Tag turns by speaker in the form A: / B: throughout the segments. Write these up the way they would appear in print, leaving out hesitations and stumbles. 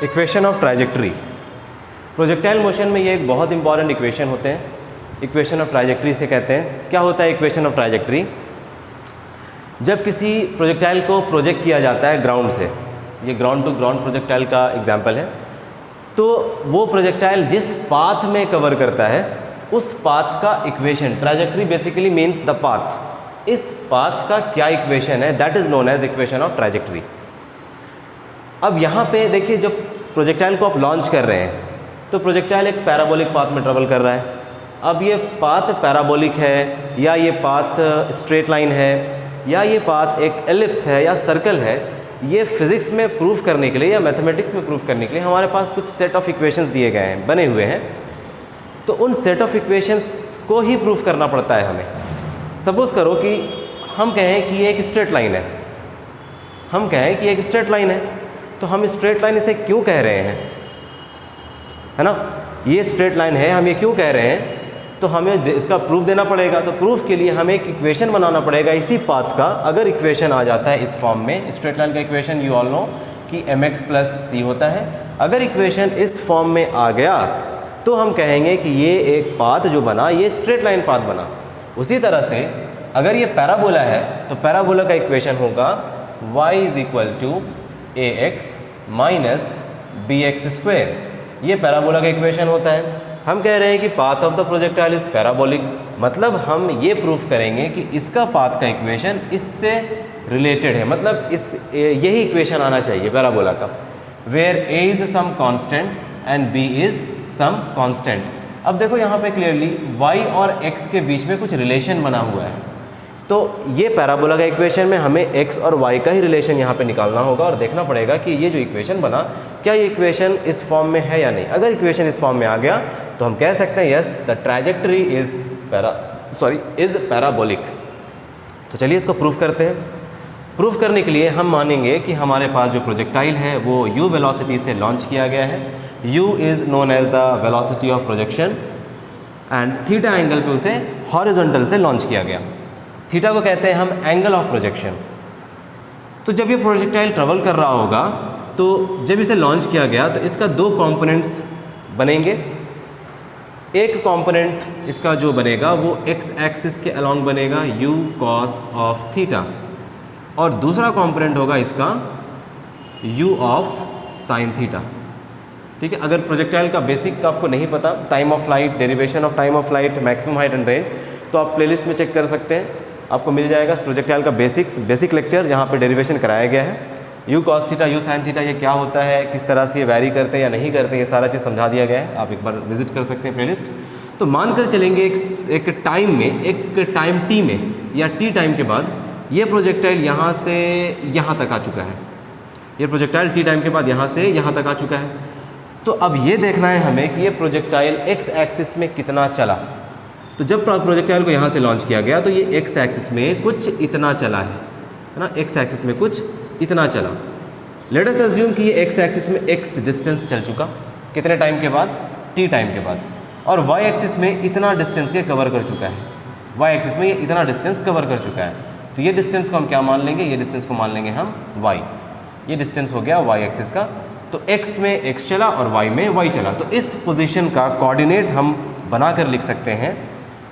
A: Equation of trajectory. Projectile motion में ये एक बहुत इंपॉर्टेंट इक्वेशन होते हैं, इक्वेशन ऑफ ट्राइजेक्टरी से कहते हैं। क्या होता है इक्वेशन ऑफ ट्राइजेक्टरी? जब किसी प्रोजेक्टाइल को प्रोजेक्ट किया जाता है ग्राउंड से, ये ग्राउंड टू ग्राउंड प्रोजेक्टाइल का एग्जाम्पल है, तो वो प्रोजेक्टाइल जिस पाथ में कवर करता है उस पाथ का equation, trajectory basically means the path, इस पाथ का क्या इक्वेशन है, that is known as equation of trajectory. अब यहाँ पे देखिए, जब प्रोजेक्टाइल को आप लॉन्च कर रहे हैं तो प्रोजेक्टाइल एक पैराबोलिक पाथ में ट्रेवल कर रहा है। अब ये पाथ पैराबोलिक है या ये पाथ स्ट्रेट लाइन है या ये पाथ एक एलिप्स है या सर्कल है, ये फिज़िक्स में प्रूफ करने के लिए या मैथमेटिक्स में प्रूफ करने के लिए हमारे पास कुछ सेट ऑफ इक्वेशंस दिए गए हैं, बने हुए हैं। तो उन सेट ऑफ इक्वेशंस को ही प्रूफ करना पड़ता है हमें। सपोज़ करो कि हम कहें कि ये एक स्ट्रेट लाइन है, हम कहें कि एक स्ट्रेट लाइन है, तो हम स्ट्रेट लाइन इसे क्यों कह रहे हैं, है ना, ये स्ट्रेट लाइन है, हम ये क्यों कह रहे हैं, तो हमें इसका प्रूफ देना पड़ेगा। तो प्रूफ के लिए हमें एक इक्वेशन बनाना पड़ेगा इसी पाथ का। अगर इक्वेशन आ जाता है इस फॉर्म में, स्ट्रेट लाइन का इक्वेशन यू ऑल नो कि mx + c होता है, अगर इक्वेशन इस फॉर्म में आ गया तो हम कहेंगे कि ये एक पाथ जो बना ये स्ट्रेट लाइन पाथ बना। उसी तरह से अगर ये पैराबोला है तो पैराबोला का इक्वेशन होगा y = ax - bx²। ये पैराबोला का इक्वेशन होता है। हम कह रहे हैं कि path of the projectile is parabolic, मतलब हम ये प्रूफ करेंगे कि इसका पाथ का इक्वेशन इससे रिलेटेड है, मतलब यही इक्वेशन आना चाहिए पैराबोला का, where a is some constant and b is some constant. अब देखो यहाँ पे क्लियरली y और x के बीच में कुछ रिलेशन बना हुआ है, तो ये पैराबोला का इक्वेशन में हमें x और y का ही रिलेशन यहाँ पे निकालना होगा और देखना पड़ेगा कि ये जो इक्वेशन बना क्या ये इक्वेशन इस फॉर्म में है या नहीं। अगर इक्वेशन इस फॉर्म में आ गया तो हम कह सकते हैं यस द ट्राइजेक्टरी इज पैराबोलिक। तो चलिए इसको प्रूफ करते हैं। प्रूफ करने के लिए हम मानेंगे कि हमारे पास जो प्रोजेक्टाइल है वो u वेलोसिटी से लॉन्च किया गया है। u is known as the velocity of projection and theta angle पे उसे हॉरिजॉन्टल से लॉन्च किया गया। थीटा को कहते हैं हम एंगल ऑफ प्रोजेक्शन। तो जब ये प्रोजेक्टाइल ट्रेवल कर रहा होगा तो जब इसे लॉन्च किया गया तो इसका दो कंपोनेंट्स बनेंगे। एक कंपोनेंट इसका जो बनेगा वो x एक्सिस के अलोंग बनेगा u cos ऑफ थीटा, और दूसरा कंपोनेंट होगा इसका u ऑफ साइन थीटा। ठीक है, अगर प्रोजेक्टाइल का बेसिक का आपको नहीं पता, time of flight, derivation of time of flight, maximum height and range, तो आप प्लेलिस्ट में चेक कर सकते हैं, आपको मिल जाएगा प्रोजेक्टाइल का बेसिक लेक्चर जहाँ पे डेरिवेशन कराया गया है। u cos theta, u sin theta ये क्या होता है, किस तरह से ये वैरी करते हैं या नहीं करते, ये सारा चीज़ समझा दिया गया है, आप एक बार विजिट कर सकते हैं प्लेलिस्ट। तो मान कर चलेंगे एक टाइम में, एक टाइम t में या t टाइम के बाद ये प्रोजेक्टाइल यहाँ से यहाँ तक आ चुका है, ये प्रोजेक्टाइल t टाइम के बाद यहाँ से यहाँ तक आ चुका है। तो अब ये देखना है हमें कि ये प्रोजेक्टाइल x एक्सिस में कितना चला। तो जब प्रोजेक्टाइल को यहाँ से लॉन्च किया गया तो ये x एक्सिस में कुछ इतना चला है ना, x एक्सिस में कुछ इतना चला। लेट अस अज्यूम कि ये x एक्सिस में x डिस्टेंस चल चुका, कितने टाइम के बाद, t टाइम के बाद, और y एक्सिस में इतना डिस्टेंस ये कवर कर चुका है, y एक्सिस में ये इतना डिस्टेंस कवर कर चुका है। तो ये डिस्टेंस को हम क्या मान लेंगे, ये डिस्टेंस को मान लेंगे हम y। ये डिस्टेंस हो गया y एक्सिस का। तो x में x चला और y में y चला। तो इस पोजीशन का कोऑर्डिनेट हम बनाकर लिख सकते हैं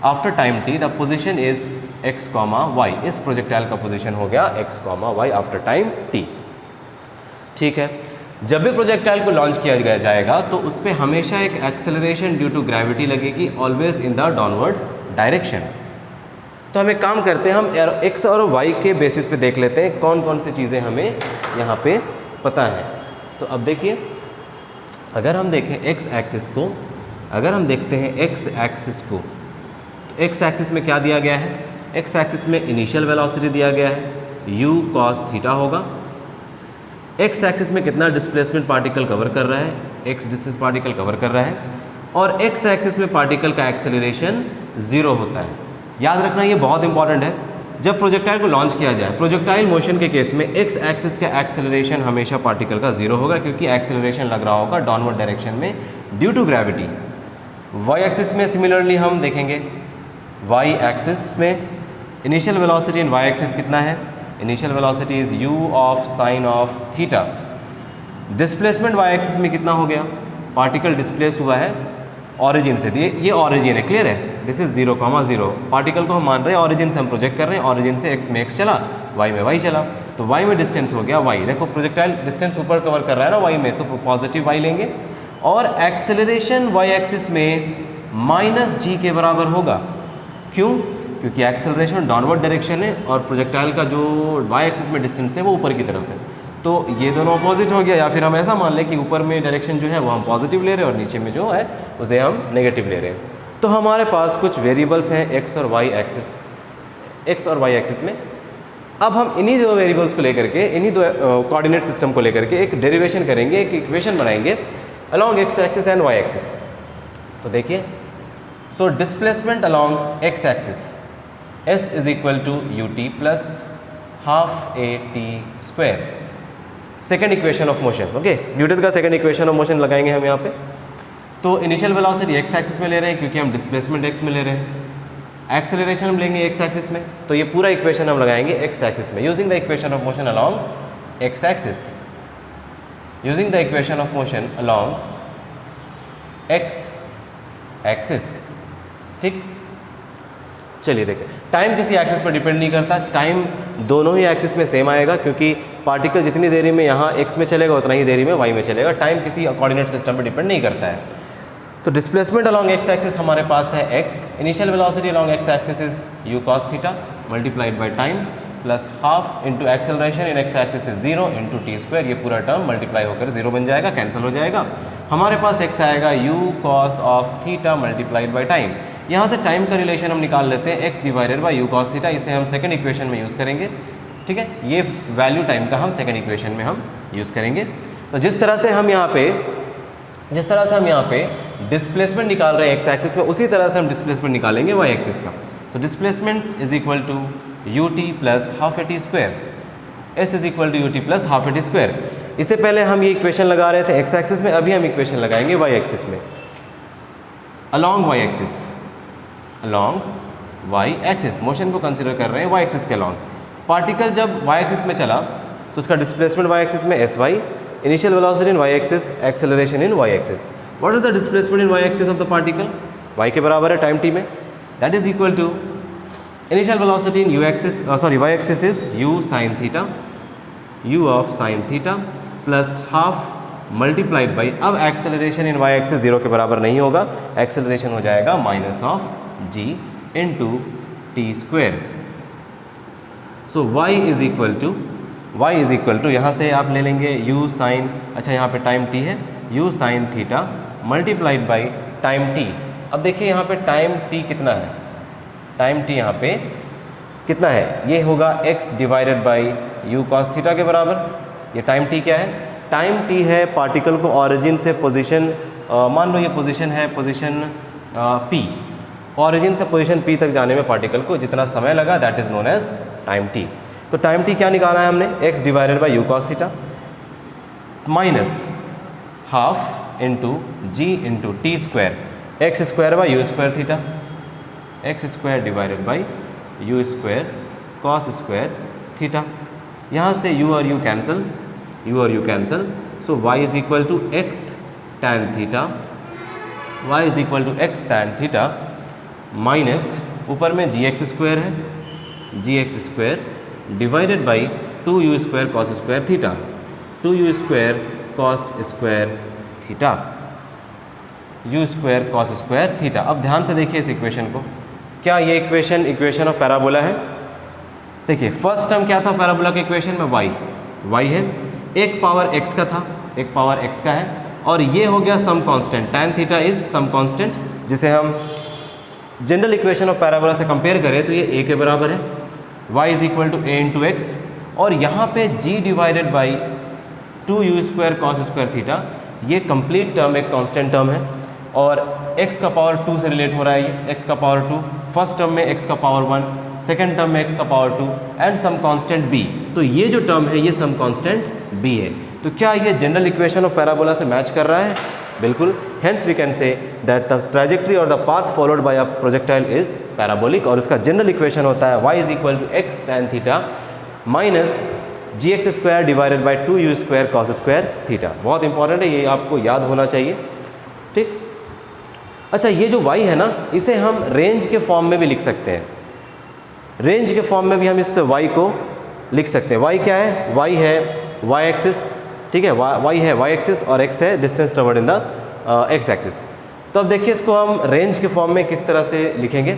A: after time t the position is x, y। इस प्रोजेक्टाइल का पोजीशन हो गया x, y after time t। ठीक है, जब भी प्रोजेक्टाइल को लॉन्च किया जाएगा तो उस पर हमेशा एक एक्सेलरेशन ड्यू टू ग्रेविटी लगेगी, always in the downward direction. तो हम एक काम करते हैं, हम x और y के बेसिस पे देख लेते हैं कौन कौन सी चीज़ें हमें यहाँ पे पता है। तो अब देखिए, अगर हम देखें x एक्सिस को, अगर हम देखते हैं x एक्सिस को, तो x एक्सिस में क्या दिया गया है, x एक्सिस में इनिशियल वेलोसिटी दिया गया है u cos थीटा होगा। x एक्सिस में कितना डिस्प्लेसमेंट पार्टिकल कवर कर रहा है, x डिस्टेंस पार्टिकल कवर कर रहा है, और x एक्सिस में पार्टिकल का एक्सेलरेशन 0 होता है। याद रखना ये बहुत इंपॉर्टेंट है। जब प्रोजेक्टाइल को लॉन्च किया जाए, प्रोजेक्टाइल मोशन के केस में x एक्सिस का एक्सेलरेशन हमेशा पार्टिकल का 0 होगा, क्योंकि एक्सेलरेशन लग रहा होगा डाउनवर्ड डायरेक्शन में due to gravity. y axis में सिमिलरली हम देखेंगे, y एक्सिस में initial velocity in y axis कितना है, initial velocity is u of sine of theta. Displacement y axis में कितना हो गया, पार्टिकल डिस्प्लेस हुआ है ऑरिजिन से, ये ऑरिजिन है, क्लियर है, दिस इज 0,0। पार्टिकल को हम मान रहे हैं ऑरिजिन से हम प्रोजेक्ट कर रहे हैं, ऑरिजिन से एक्स में एक्स चला, वाई में वाई चला, तो वाई में डिस्टेंस हो गया वाई। देखो प्रोजेक्टाइल डिस्टेंस ऊपर कवर कर रहा है ना वाई में, तो पॉजिटिव वाई लेंगे। और एक्सेलरेशन वाई एक्सिस में -g के बराबर होगा। क्यों? क्योंकि एक्सेलरेशन डाउनवर्ड डायरेक्शन है और प्रोजेक्टाइल का जो वाई एक्सिस में डिस्टेंस है वो ऊपर की तरफ है, तो ये दोनों अपोजिट हो गया। या फिर हम ऐसा मान लें कि ऊपर में डायरेक्शन जो है वो हम पॉजिटिव ले रहे हैं और नीचे में जो है उसे हम नेगेटिव ले रहे हैं। तो हमारे पास कुछ वेरिएबल्स हैं एक्स और वाई एक्सिस में। अब हम इन्हीं दो वेरिएबल्स को लेकर के, इन्हीं दो कोऑर्डिनेट सिस्टम को लेकर के एक डेरिवेशन करेंगे, एक इक्वेशन बनाएंगे along x axis and y axis. तो देखिए, so displacement along x axis s is equal to u t plus half a t square, second equation of motion. Okay, Newton का सेकेंड इक्वेशन ऑफ मोशन लगाएंगे हम यहाँ पे। तो initial velocity x axis में ले रहे हैं क्योंकि हम डिस्प्लेसमेंट एक्स में ले रहे हैं, एक्सेलरेशन हम लेंगे एक्स एक्सिस में, तो ये पूरा इक्वेशन हम लगाएंगे एक्स एक्सिस में using the equation of motion along x axis, using the equation of motion along x axis. ठीक, चलिए देखें, टाइम किसी एक्सिस पर डिपेंड नहीं करता, टाइम दोनों ही एक्सिस में सेम आएगा क्योंकि पार्टिकल जितनी देरी में यहाँ एक्स में चलेगा उतना ही देरी में वाई में चलेगा, टाइम किसी कोऑर्डिनेट सिस्टम पर डिपेंड नहीं करता है। तो डिस्प्लेसमेंट अलॉन्ग एक्स एक्सिस हमारे पास है x, initial velocity along x axis is u cos theta multiplied by time plus half into acceleration in x axis is 0 into t square, ये पूरा term multiply होकर 0 बन जाएगा, कैंसिल हो जाएगा। हमारे पास x आएगा u cos of theta multiplied by time. यहाँ से टाइम का रिलेशन हम निकाल लेते हैं x divided by u cos theta, इसे हम सेकंड इक्वेशन में यूज़ करेंगे। ठीक है, ये वैल्यू टाइम का हम सेकंड इक्वेशन में हम यूज़ करेंगे। तो जिस तरह से हम यहाँ पे डिस्प्लेसमेंट निकाल रहे हैं एक्स एक्सिस में, उसी तरह से हम डिस्प्लेसमेंट निकालेंगे वाई एक्सिस का। तो displacement is equal to u t plus half a t square, s is equal to u t plus half a t square. इससे पहले हम ये इक्वेशन लगा रहे थे एक्स एक्सिस में, अभी हम इक्वेशन लगाएंगे वाई एक्सिस में along y axis, along y axis. Motion को कंसिडर कर रहे हैं वाई एक्सिस के अलॉन्ग। पार्टिकल जब वाई एक्सिस में चला तो उसका डिस्प्लेसमेंट वाई एक्सिस में s y, initial velocity in y axis, acceleration in y axis. What is the displacement in y axis of the particle? y के बराबर है टाइम t में, that is equal to initial velocity in y axis is u sin theta, u of sin theta plus half multiplied by, अब acceleration in y axis 0 के बराबर नहीं होगा, acceleration हो जाएगा minus of g into t square। So y is equal to यहाँ से आप ले लेंगे u sin, अच्छा यहाँ पे टाइम t है, u sin theta multiplied by time t। अब देखिए यहाँ पे टाइम t कितना है, टाइम t यहाँ पे कितना है, ये होगा x divided by u cos theta के बराबर। ये टाइम t क्या है, टाइम t है पार्टिकल को ऑरिजिन से पोजीशन, मान लो ये पोजीशन है पोजीशन p, ऑरिजिन से पोजीशन p तक जाने में पार्टिकल को जितना समय लगा that is known as time t। तो टाइम t क्या निकाला है हमने, x divided by u cos theta minus half into g into t square, x square by u square theta, x square divided by u square cos square theta. यहाँ से u और u cancel, so y is equal to x tan theta, y is equal to x tan theta minus ऊपर में g x square है, g x square divided by 2u square cos square theta, 2u square cos square theta, u square cos square theta. अब ध्यान से देखिए इस equation को, क्या ये इक्वेशन ऑफ पैराबोला है। देखिए फर्स्ट टर्म क्या था पैराबोला के इक्वेशन में, y है, एक पावर x का था, एक पावर x का है, और ये हो गया some constant, tan theta is some constant, जिसे हम जनरल इक्वेशन ऑफ पैराबोला से कंपेयर करें तो ये a के बराबर है, y is equal to a into x, और यहाँ पे g divided by 2u square cos square theta, ये कंप्लीट टर्म एक कांस्टेंट टर्म है और x का पावर 2 से रिलेट हो रहा है, ये x का पावर 2, फर्स्ट टर्म में x का पावर 1, सेकेंड टर्म में x का power 2 and some constant b। तो ये जो टर्म है ये सम कांस्टेंट b है। तो क्या ये जनरल इक्वेशन ऑफ पैराबोला से मैच कर रहा है? बिल्कुल। Hence we can say that the trajectory और the path followed by a projectile is parabolic, और इसका जनरल इक्वेशन होता है y is equal to x tan theta minus g x square divided by 2u square cos square theta. बहुत important है, ये आपको याद होना चाहिए। ठीक, अच्छा ये जो y है ना, इसे हम रेंज के फॉर्म में भी लिख सकते हैं। रेंज के फॉर्म में भी हम इस y को लिख सकते हैं। y क्या है? y है y एक्सिस, ठीक है, y है y एक्सिस और x है distance traversed in the x axis. तो अब देखिए इसको हम रेंज के फॉर्म में किस तरह से लिखेंगे।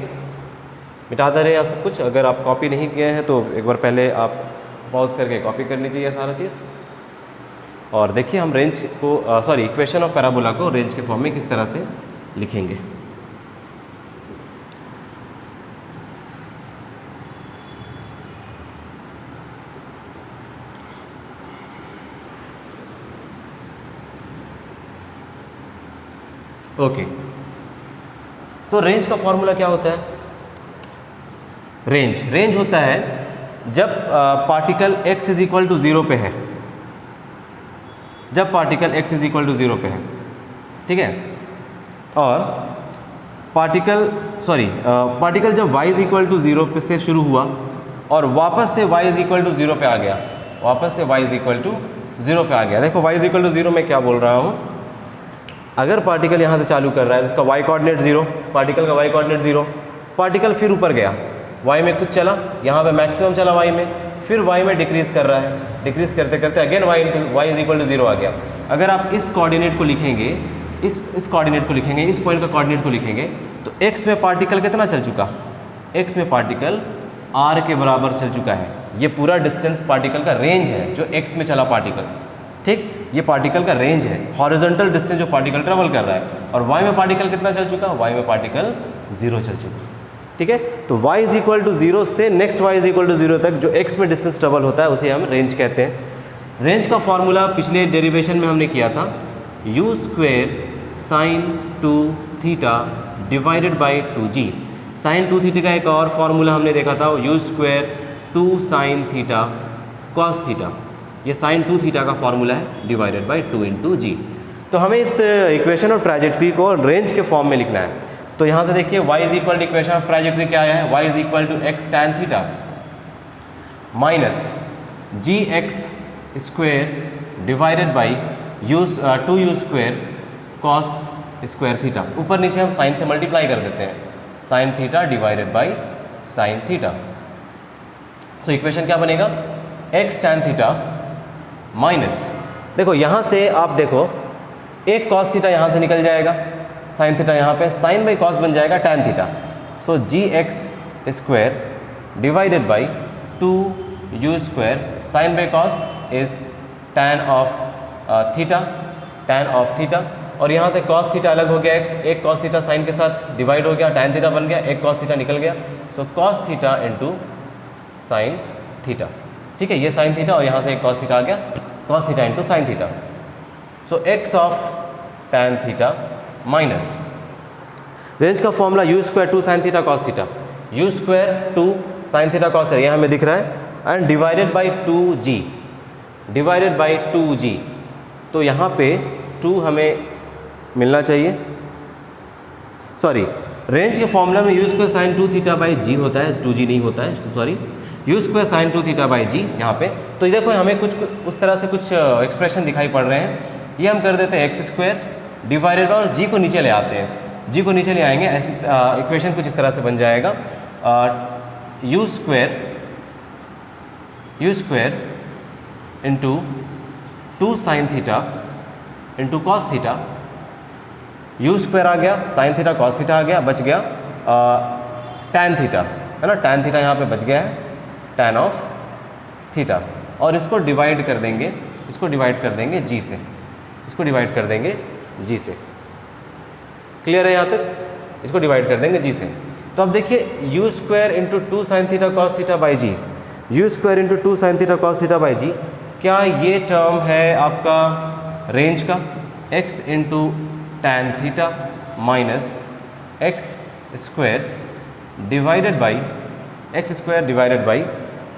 A: मिटा दे रहे हैं सब कुछ, अगर आप कॉपी नहीं किए हैं तो एक बार पहले आप पॉज करके कॉपी कर लीजिए सारा चीज़, और देखिए हम रेंज को सॉरी इक्वेशन ऑफ पैराबोला को रेंज के फॉर्म में किस तरह से लिखेंगे। ओके, तो रेंज का फॉर्मूला क्या होता है? रेंज होता है जब particle x is equal to 0 पे है, जब particle x is equal to 0 पे है, ठीक है, और पार्टिकल जब y इज इक्वल टू 0 पे से शुरू हुआ और वापस से y इज इक्वल टू 0 पे आ गया, वापस से y इज इक्वल टू 0 पे आ गया। देखो y इज इक्वल टू 0 मैं क्या बोल रहा हूँ, अगर पार्टिकल यहाँ से चालू कर रहा है, इसका y कोऑर्डिनेट 0, पार्टिकल का y कोऑर्डिनेट 0, पार्टिकल फिर ऊपर गया, y में कुछ चला, यहाँ पे मैक्सिमम चला y में, फिर y में डिक्रीज कर रहा है, डिक्रीज करते करते again y is equal to 0 आ गया। अगर आप इस कोऑर्डिनेट को लिखेंगे, इस कोऑर्डिनेट को लिखेंगे, इस पॉइंट का कोऑर्डिनेट को लिखेंगे, तो x में पार्टिकल कितना चल चुका? x में पार्टिकल r के बराबर चल चुका है। ये पूरा डिस्टेंस पार्टिकल का रेंज है जो x में चला पार्टिकल, ठीक, ये पार्टिकल का रेंज है, हॉरिजॉन्टल डिस्टेंस जो पार्टिकल ट्रेवल कर रहा है। और y में पार्टिकल कितना चल चुका? y में पार्टिकल 0 चल चुका, ठीक है। तो y इज इक्वल टू 0 से next y is equal to 0 तक जो x में डिस्टेंस ट्रेवल होता है उसे हम रेंज कहते हैं। रेंज का फॉर्मूला पिछले डेरिवेशन में हमने किया था, u square sine 2 theta divided by 2g। Sine 2 theta का एक और फॉर्मूला हमने देखा था, u square 2 sine theta cos theta. ये साइन 2 थीटा का फॉर्मूला है डिवाइडेड बाई 2 इंटू जी। तो हमें इस इक्वेशन ऑफ ट्रैजेक्टरी को रेंज के फॉर्म में लिखना है। तो यहाँ से देखिए y is equal to equation of trajectory क्या आया है, y is equal to x tan theta minus g x square divided by 2u square cos square theta. ऊपर नीचे हम साइन से मल्टीप्लाई कर देते हैं, sine theta divided by sine theta. तो इक्वेशन क्या बनेगा, एक्स टैन थीटा माइनस, देखो यहाँ से आप देखो एक कॉस थीटा यहाँ से निकल जाएगा, साइन थीटा यहाँ पे, साइन बाई कॉस बन जाएगा tan theta. So g x square divided by 2u square sine by cos is tan of theta, tan of theta. और यहाँ से कॉस थीटा अलग हो गया, एक कॉस थीटा साइन के साथ डिवाइड हो गया, टैन थीटा बन गया, एक कॉस थीटा निकल गया। So cos theta into sine theta, ठीक है, ये साइन थीटा और यहाँ से एक कॉस थीटा आ गया, cos theta into sine theta. So x of tan theta minus range का formula u square 2 sine theta cos theta, u square 2 sine theta cos है, ये हमें दिख रहा है, and divided by 2g, divided by 2g। तो यहाँ पे 2 हमें मिलना चाहिए, सॉरी रेंज के फॉर्मूला में u square sine 2 theta by g होता है, 2g नहीं होता है, sorry u square sine 2 theta by g यहाँ पे। तो देखो हमें कुछ उस तरह से कुछ एक्सप्रेशन दिखाई पड़ रहे हैं, ये हम कर देते हैं एक्स स्क्वायर डिवाइडेड और जी को नीचे ले आते हैं, जी को नीचे ले आएंगे, ऐसी इक्वेशन कुछ इस तरह से बन जाएगा, u square into 2 sine theta into cos theta, u square आ गया, साइन थीटा कॉस थीटा आ गया, बच गया टैन थीटा, है ना, टैन थीटा यहाँ पे बच गया है, टैन ऑफ थीटा। और इसको डिवाइड कर देंगे, इसको डिवाइड कर देंगे जी से, इसको डिवाइड कर देंगे जी से। क्लियर है यहाँ तक? इसको डिवाइड कर देंगे जी से। तो अब देखिए u square into 2 sine theta cos theta by g, u square into 2 sine theta cos theta by g, क्या ये टर्म है आपका रेंज का, x into tan theta minus x square divided by x square divided by,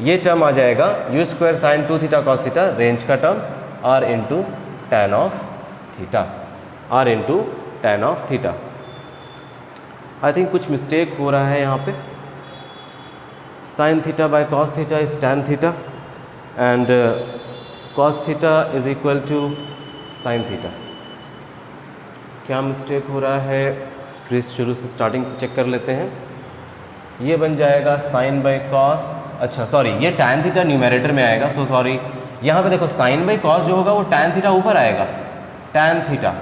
A: ये term आ जाएगा u square sine 2 theta cos theta, range का term r into tan of theta, r into tan of theta. I think कुछ mistake हो रहा है यहाँ पे, sine theta by cos theta is tan theta, and cos theta is equal to sine theta. क्या mistake हो रहा है, फिर शुरू से स्टार्टिंग से चेक कर लेते हैं। ये बन जाएगा साइन बाई कॉस, अच्छा सॉरी ये tan थीटा न्यूमरेटर में आएगा, सो सॉरी। यहाँ पे देखो साइन बाई कॉस जो होगा वो tan थीटा ऊपर आएगा, tan theta.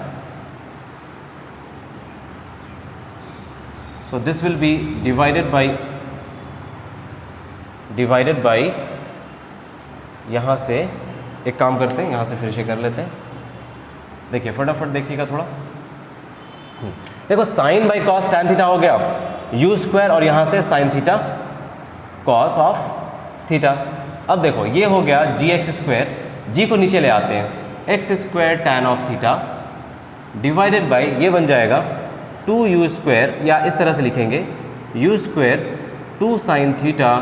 A: So this will be divided by यहाँ से एक काम करते हैं, यहाँ से फिर से कर लेते हैं। देखिए फटाफट देखिएगा थोड़ा। देखो sine by cos tan theta हो गया u स्क्वायर और यहाँ से sine theta cos of theta. अब देखो ये हो गया gx स्क्वायर, g को नीचे ले आते हैं, x square tan of theta divided by ये बन जाएगा 2u स्क्वायर, या इस तरह से लिखेंगे u square 2 sine theta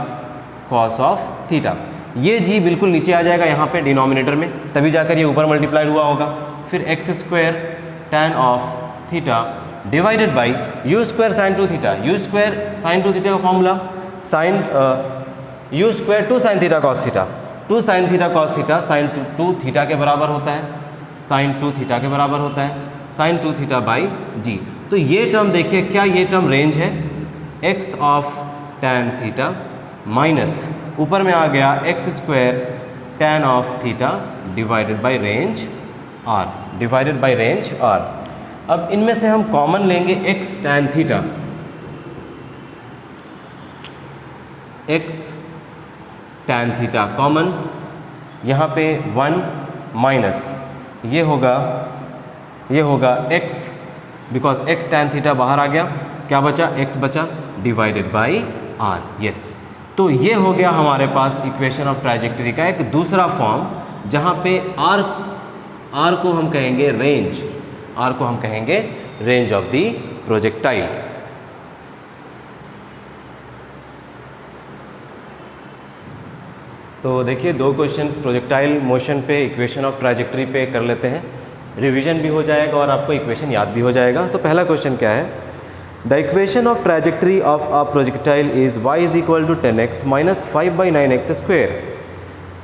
A: cos of theta. ये g बिल्कुल नीचे आ जाएगा यहाँ पे डिनोमिनेटर में, तभी जाकर ये ऊपर मल्टीप्लाइड हुआ होगा। फिर x square tan of theta divided by u square sine 2 theta. u square sine 2 theta का formula sine u square 2 sine theta cos theta, 2 sine theta cos theta sine 2 theta के बराबर होता है, साइन 2 थीटा के बराबर होता है, sign 2 theta by जी। तो ये टर्म देखिए, क्या ये टर्म रेंज है, x of tan theta minus ऊपर में आ गया x square tan of theta divided by range r, divided by range r। अब इनमें से हम कॉमन लेंगे x tan theta, x tan theta common, यहाँ पे 1 माइनस ये होगा x, because x tan theta बाहर आ गया, क्या बचा, x बचा डिवाइडेड बाई r। यस, तो ये हो गया हमारे पास इक्वेशन ऑफ ट्राइजेक्टरी का एक दूसरा फॉर्म, जहाँ पे r को हम कहेंगे रेंज, r को हम कहेंगे रेंज ऑफ द प्रोजेक्टाइल। तो देखिए दो क्वेश्चंस प्रोजेक्टाइल मोशन पे, इक्वेशन ऑफ ट्राइजेक्टरी पे कर लेते हैं, रिवीजन भी हो जाएगा और आपको इक्वेशन याद भी हो जाएगा। तो पहला क्वेश्चन क्या है, the equation of trajectory of a projectile is y is equal to 10x minus 5/9x square.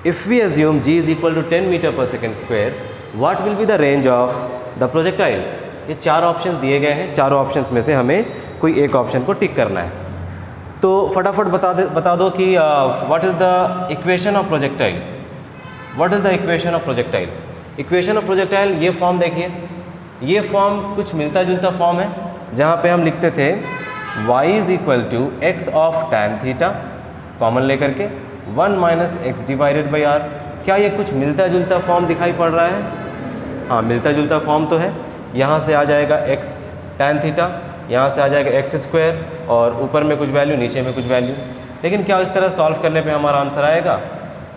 A: If we assume g is equal to 10 metre per second square, what will be the range of the projectile. ये चार options दिए गए हैं, चारों options में से हमें कोई एक ऑप्शन को टिक करना है। तो फटाफट बता दो कि what is the equation of projectile, what is the equation of projectile. Equation of projectile ये फॉर्म देखिए, ये फॉर्म कुछ मिलता जुलता फॉर्म है, जहाँ पे हम लिखते थे y is equal to x of tan theta common लेकर के 1 minus x divided by r। क्या ये कुछ मिलता जुलता फॉर्म दिखाई पड़ रहा है? हाँ, मिलता जुलता फॉर्म तो है। यहाँ से आ जाएगा x tan थीटा, यहाँ से आ जाएगा एक्स स्क्वायर और ऊपर में कुछ वैल्यू, नीचे में कुछ वैल्यू। लेकिन क्या इस तरह सॉल्व करने पे हमारा आंसर आएगा?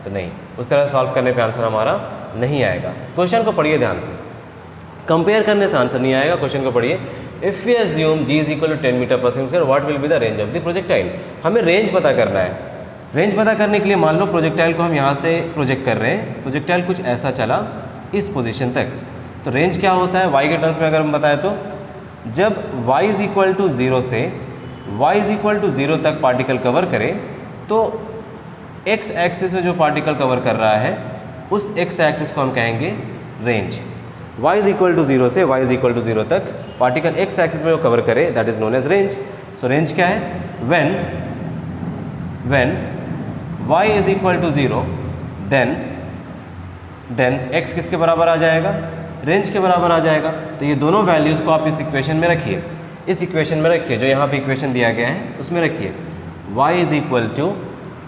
A: तो नहीं, उस तरह सॉल्व करने पे आंसर हमारा नहीं आएगा। क्वेश्चन को पढ़िए ध्यान से, कंपेयर करने से आंसर नहीं आएगा। क्वेश्चन को पढ़िए, if we assume g is equal to 10 metre per second square, what will be the range of the projectile. हमें रेंज पता करना है। रेंज पता करने के लिए मान लो प्रोजेक्टाइल को हम यहाँ से प्रोजेक्ट कर रहे हैं, प्रोजेक्टाइल कुछ ऐसा चला इस पोजीशन तक, तो रेंज क्या होता है y के टर्म्स में अगर हम बताएं तो, जब y इज इक्वल टू 0 से y इज इक्वल टू 0 तक पार्टिकल कवर करे, तो x एक्सिस में जो पार्टिकल कवर कर रहा है उस x एक्सिस को हम कहेंगे range. y is equal to 0 से y इज इक्वल टू 0 तक पार्टिकल x एक्सिस में वो कवर करे, that is known as range. So range क्या है, when y is equal to 0 then x किसके बराबर आ जाएगा, रेंज के बराबर आ जाएगा। तो ये दोनों वैल्यूज़ को आप इस इक्वेशन में रखिए, इस इक्वेशन में रखिए, जो यहाँ पे इक्वेशन दिया गया है उसमें रखिए। y is equal to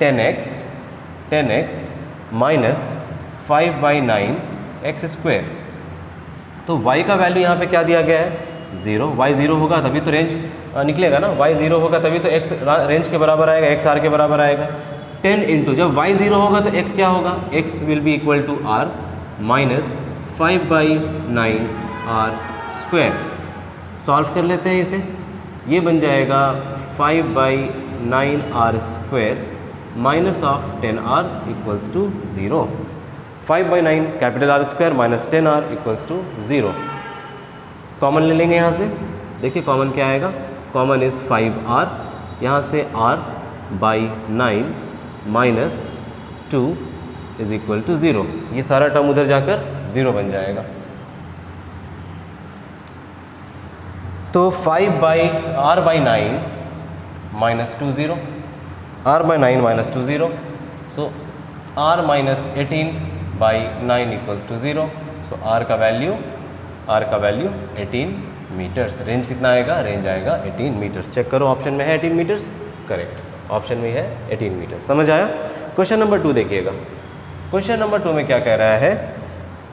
A: 10x minus 5/9 x square. तो y का वैल्यू यहाँ पे क्या दिया गया है, 0। y 0 होगा तभी तो रेंज निकलेगा ना, y 0 होगा तभी तो x रेंज के बराबर आएगा, x r के बराबर आएगा। 10 इंटू, जब y 0 होगा तो x क्या होगा, x will be equal to r minus 5/9 r square. Solve कर लेते हैं इसे, ये बन जाएगा 5/9 r square minus of 10r equals to 0। 5/9 capital R square minus 10r equals to 0। Common ले लेंगे यहाँ से, देखिए कॉमन क्या आएगा, कॉमन इज़ 5r, यहाँ से r/9 minus 2 is equal to 0। ये सारा टर्म उधर जाकर 0 बन जाएगा। तो 5/r/9 minus 2 0, r/9 minus 2 0, so r minus 18/9 equals to 0। So r का वैल्यू 18 मीटर्स। रेंज कितना आएगा? रेंज आएगा 18 मीटर्स। चेक करो, ऑप्शन में है 18 मीटर्स, करेक्ट, ऑप्शन में है 18 मीटर। समझ आया? क्वेश्चन नंबर 2 देखिएगा। क्वेश्चन नंबर 2 में क्या कह रहा है?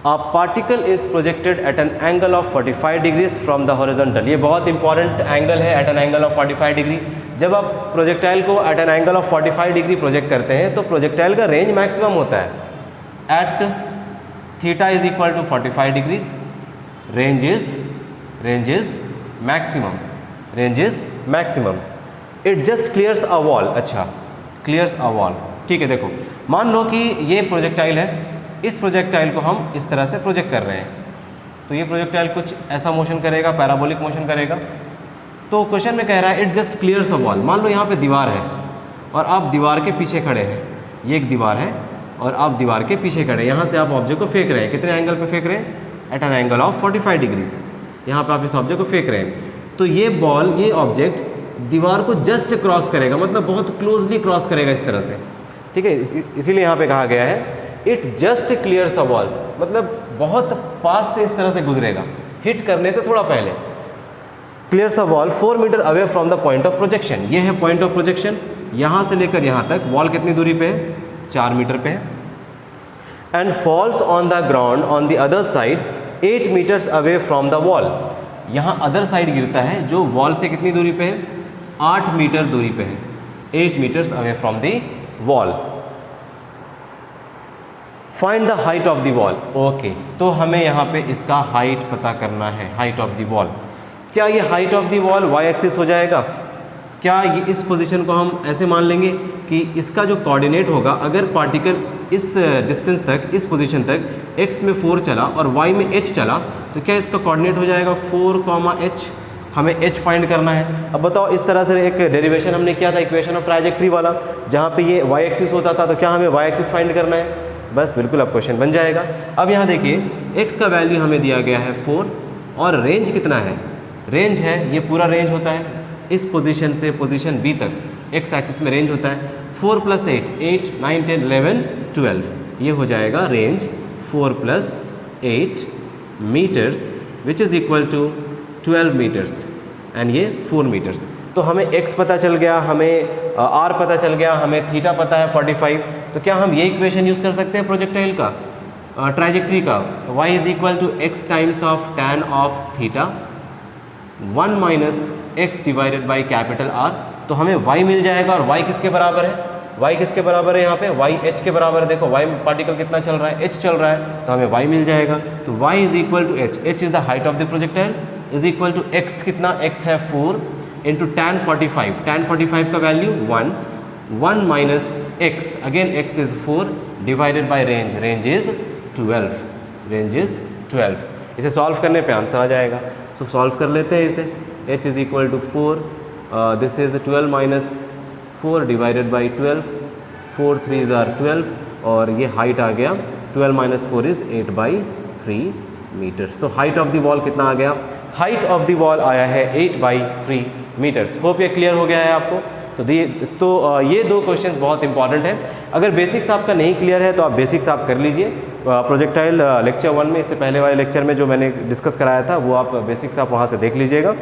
A: A particle is projected at an angle of 45 degrees from the horizontal. ये बहुत इंपॉर्टेंट एंगल है, at an angle of 45 degree. जब आप प्रोजेक्टाइल को at an angle of 45 degree project करते हैं तो प्रोजेक्टाइल का रेंज मैक्सिमम होता है। At theta is equal to 45 degrees, range is maximum. It just clears a wall. अच्छा, क्लियर्स अ वॉल, ठीक है। देखो, मान लो कि ये प्रोजेक्टाइल है, इस प्रोजेक्टाइल को हम इस तरह से प्रोजेक्ट कर रहे हैं, तो ये प्रोजेक्टाइल कुछ ऐसा मोशन करेगा, पैराबोलिक मोशन करेगा। तो क्वेश्चन में कह रहा है it just clears a wall. मान लो यहाँ पे दीवार है और आप दीवार के पीछे खड़े हैं, ये एक दीवार है और आप दीवार के पीछे खड़े हैं। यहाँ से आप ऑब्जेक्ट को फेंक रहे हैं, कितने एंगल पे फेंक रहे हैं? At an angle of 45 degrees. यहाँ पे आप इस ऑब्जेक्ट को फेंक रहे हैं, तो ये बॉल, ये ऑब्जेक्ट दीवार को जस्ट क्रॉस करेगा, मतलब बहुत क्लोजली क्रॉस करेगा इस तरह से, ठीक है। इसीलिए यहाँ पे कहा गया है it just clears a wall, मतलब बहुत पास से इस तरह से गुजरेगा, हिट करने से थोड़ा पहले। Clears a wall 4 meter away from the point of projection. ये है पॉइंट ऑफ प्रोजेक्शन, यहाँ से लेकर यहाँ तक वॉल कितनी दूरी पे है? 4 मीटर पे है। And falls on the ground on the other side 8 meters away from the wall. यहाँ अदर साइड गिरता है जो वॉल से कितनी दूरी पे है? 8 मीटर दूरी पे है, 8 meters away from the wall. Find the height of the wall. Okay, तो हमें यहाँ पे इसका हाइट पता करना है, हाइट ऑफ द वॉल। क्या ये height of the wall y axis हो जाएगा? क्या ये इस पोजीशन को हम ऐसे मान लेंगे कि इसका जो कोऑर्डिनेट होगा, अगर पार्टिकल इस डिस्टेंस तक, इस पोजीशन तक x में 4 चला और y में h चला, तो क्या इसका कोऑर्डिनेट हो जाएगा 4, h। हमें h फाइंड करना है। अब बताओ, इस तरह से एक डेरिवेशन हमने किया था इक्वेशन ऑफ ट्राइजेक्ट्री वाला, जहाँ पे ये y एक्सिस होता था, तो क्या हमें y एक्सिस फाइंड करना है? बस बिल्कुल, अब क्वेश्चन बन जाएगा। अब यहाँ देखिए, x का वैल्यू हमें दिया गया है 4 और रेंज कितना है? रेंज है, ये पूरा रेंज होता है इस पोजीशन से पोजीशन B तक, x एक्सिस में रेंज होता है 4 + 8, 8, 9, 10, 11, 12, ये हो जाएगा range 4 + 8 meters which is equal to 12 meters and ये 4 मीटर्स। तो हमें x पता चल गया, हमें r पता चल गया, हमें थीटा पता है 45। तो क्या हम ये इक्वेशन यूज़ कर सकते हैं प्रोजेक्टाइल का, ट्राइजेक्ट्री का? y is equal to x times of tan of theta 1 - x divided by capital R। तो हमें y मिल जाएगा, और y किसके बराबर है? y किसके बराबर है यहाँ पे? y h के बराबर है। देखो y पार्टिकल कितना चल रहा है? h चल रहा है, तो हमें y मिल जाएगा। तो y is equal to h, h is the height of the projectile, is equal to x, कितना? x है 4 इंटू tan 45, tan 45 का value 1, 1 - x, again x is 4 divided by range, range is 12, range is 12। इसे solve करने पे answer आ जाएगा। सो solve कर लेते हैं इसे। h is equal to 4, this is 12 - 4 divided by 12, 4 3s are 12, और ये हाइट आ गया 12 - 4 इज 8/3 मीटर्स। तो हाइट ऑफ द वॉल कितना आ गया? हाइट ऑफ द वॉल आया है 8/3 मीटर्स। होप ये क्लियर हो गया है आपको। तो ये 2 क्वेश्चंस बहुत इंपॉर्टेंट हैं। अगर बेसिक्स आपका नहीं क्लियर है तो आप बेसिक्स आप कर लीजिए। प्रोजेक्टाइल लेक्चर 1 में, इससे पहले वाले लेक्चर में जो मैंने डिस्कस कराया था, वो आप बेसिक्स आप वहाँ से देख लीजिएगा।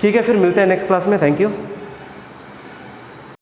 A: ठीक है, फिर मिलते हैं नेक्स्ट क्लास में। Thank you.